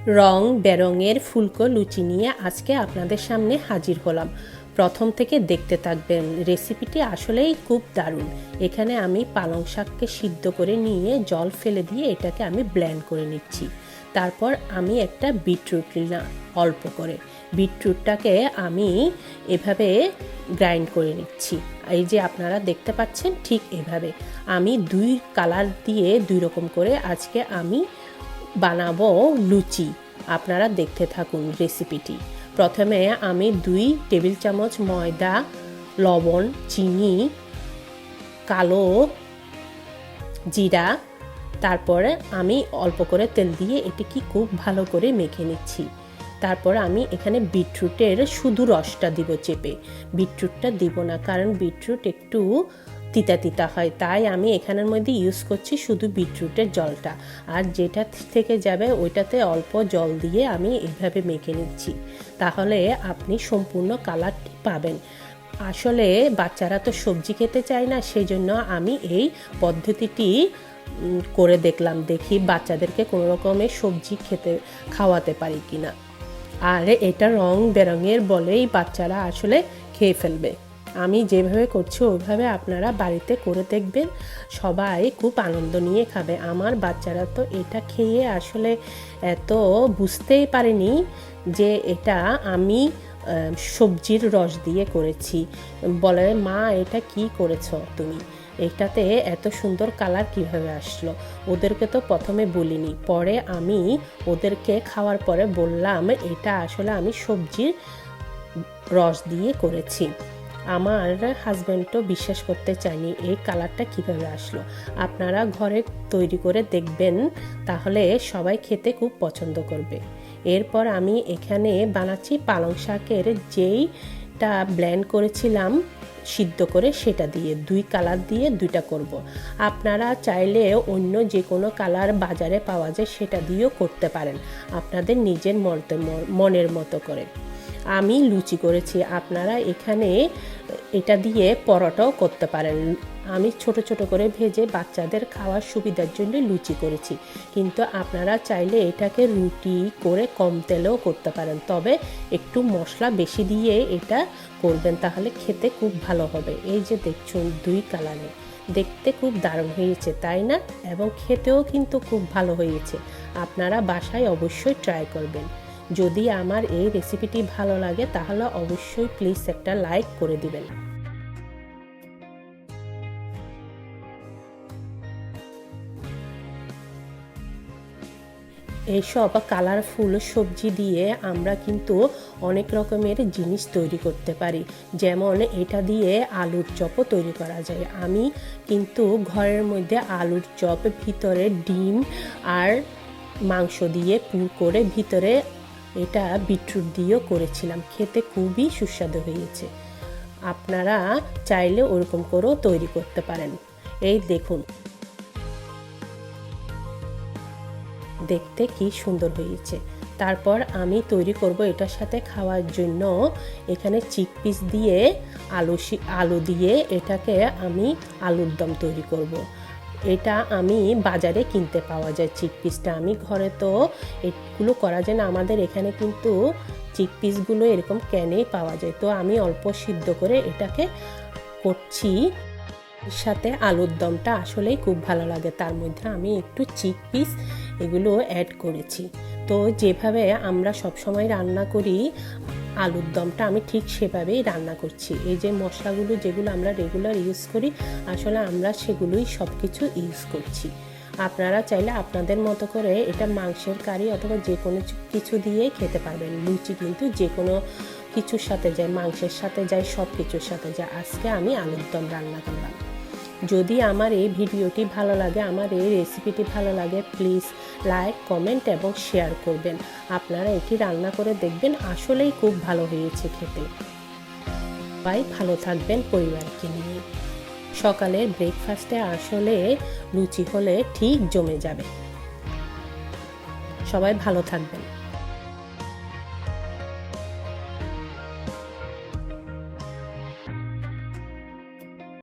রং বেরঙের ফুলকো লুচি নিয়ে আজকে আপনাদের সামনে হাজির হলাম। প্রথম থেকে দেখতে থাকবেন, রেসিপিটি আসলেই খুব দারুণ। এখানে আমি পালং শাককে সিদ্ধ করে নিয়ে জল ফেলে দিয়ে এটাকে আমি ব্লেন্ড করে নিচ্ছি। তারপর আমি একটা বিটরুট নিলাম অল্প করে, বিটরুটটাকে আমি এভাবে গ্রাইন্ড করে নিচ্ছি। এই যে আপনারা দেখতে পাচ্ছেন ঠিক এভাবে আমি দুই কালার দিয়ে দুই রকম করে আজকে আমি বানাবো লুচি। আপনারা দেখতে থাকুন রেসিপিটি। প্রথমে আমি 2 টেবিল চামচ ময়দা, লবণ, চিনি, কালো জিরা, তারপরে আমি অল্প করে তেল দিয়ে এটিকে খুব ভালো করে মেখে নিচ্ছি। তারপর আমি এখানে বিটরুটের শুধু রসটা দিব চেপে, বিটরুটটা দিব না, কারণ বিটরুট একটু তিতা তিতা হয়, তাই আমি এখানের মধ্যে ইউজ করছি শুধু বিটরুটের জলটা। আর যেটা থেকে যাবে ওইটাতে অল্প জল দিয়ে আমি এইভাবে মেখে নিচ্ছি, তাহলে আপনি সম্পূর্ণ কালারটি পাবেন। আসলে বাচ্চারা তো সবজি খেতে চায় না, সেই জন্য আমি এই পদ্ধতিটি করে দেখলাম, দেখি বাচ্চাদেরকে কোনো রকমের সবজি খাওয়াতে পারি কিনা। আর এটা রং বেরঙের বলেই বাচ্চারা আসলে খেয়ে ফেলবে। আমি যেভাবে করছি ওইভাবে আপনারা বাড়িতে করে দেখবেন, সবাই খুব আনন্দ নিয়ে খাবে। আমার বাচ্চারা তো এটা খেয়ে আসলে এত বুঝতেই পারেনি যে এটা আমি সবজির রস দিয়ে করেছি। বলে, মা এটা কি করেছো তুমি, এটাতে এত সুন্দর কালার কিভাবে আসলো। ওদেরকে তো প্রথমে বলিনি, পরে আমি ওদেরকে খাওয়ার পরে বললাম এটা আসলে আমি সবজির রস দিয়ে করেছি। আমার হাজব্যান্ডও বিশ্বাস করতে চায়নি এই কালারটা কিভাবে আসলো। আপনারা ঘরে তৈরি করে দেখবেন, তাহলে সবাই খেতে খুব পছন্দ করবে। এরপর আমি এখানে বানাচ্ছি পালং শাকের যেইটা ব্লেন্ড করেছিলাম সিদ্ধ করে, সেটা দিয়ে 2 কালার দিয়ে 2টা করব। আপনারা চাইলে অন্য যে কোনো কালার বাজারে পাওয়া যায় সেটা দিয়েও করতে পারেন, আপনাদের নিজের মনের মতো করে। আমি লুচি করেছি, আপনারা এখানে এটা দিয়ে পরোটাও করতে পারেন। আমি ছোট ছোট করে ভেজে বাচ্চাদের খাওয়ার সুবিধার জন্য লুচি করেছি, কিন্তু আপনারা চাইলে এটাকে রুটি করে কম তেলেও করতে পারেন, তবে একটু মশলা বেশি দিয়ে এটা করবেন, তাহলে খেতে খুব ভালো হবে। এই যে দেখুন 2 কালারে দেখতে খুব দারুণ হয়েছে, তাই না? এবং খেতেও কিন্তু খুব ভালো হয়েছে। আপনারা বাসায় অবশ্যই ট্রাই করবেন। যদি আমার এই রেসিপিটি ভালো লাগে তাহলে অবশ্যই প্লিজ একটা লাইক করে দিবেন। এইসব কালারফুল সবজি দিয়ে আমরা কিন্তু অনেক রকমের জিনিস তৈরি করতে পারি, যেমন এটা দিয়ে আলুর চপও তৈরি করা যায়। আমি কিন্তু ঘরের মধ্যে আলুর চপ ভিতরে ডিম আর মাংস দিয়ে পুর করে ভিতরে এটা বিটরুট দিয়েও করেছিলাম, খেতে খুবই সুস্বাদু হয়েছে। আপনারা চাইলে ওরকম করেও তৈরি করতে পারেন। এই দেখুন দেখতে কি সুন্দর হয়েছে। তারপর আমি তৈরি করব এটার সাথে খাওয়ার জন্য এখানে চিকপিস দিয়ে আলু দিয়ে এটাকে আমি আলুর দম তৈরি করব। এটা আমি বাজারে কিনতে পাওয়া যায় চিকপিসটা, আমি ঘরে তো এগুলো করা যায় না। আমাদের এখানে কিন্তু চিকপিসগুলো এরকম ক্যানেই পাওয়া যায়, তো আমি অল্প সিদ্ধ করে এটাকে করছি। সাথে আলুর দমটা আসলেই খুব ভালো লাগে, তার মধ্যে আমি একটু চিকপিস এগুলো অ্যাড করেছি। তো যেভাবে আমরা সবসময় রান্না করি আলুর দমটা আমি ঠিক সেভাবেই রান্না করছি। এই যে মশলাগুলো যেগুলো আমরা রেগুলার ইউজ করি, আসলে আমরা সেগুলোই সব কিছু ইউজ করছি। আপনারা চাইলে আপনাদের মতো করে এটা মাংসের কারি অথবা যে কোনো কিছু দিয়ে খেতে পারবেন। লুচি কিন্তু যে কোনো কিছুর সাথে যায়, মাংসের সাথে যায়, সব কিছুর সাথে যায়। আজকে আমি আলুর দম রান্না করলাম। যদি আমার এই ভিডিওটি ভালো লাগে, আমার এই রেসিপিটি ভালো লাগে, প্লিজ লাইক, কমেন্ট এবং শেয়ার করবেন। আপনারা এটি রান্না করে দেখবেন, আসলেই খুব ভালো হয়েছে খেতে। সবাই ভালো থাকবেন পরিবারকে নিয়ে। সকালের ব্রেকফাস্টে আসলে লুচি হলে ঠিক জমে যাবে। সবাই ভালো থাকবেন।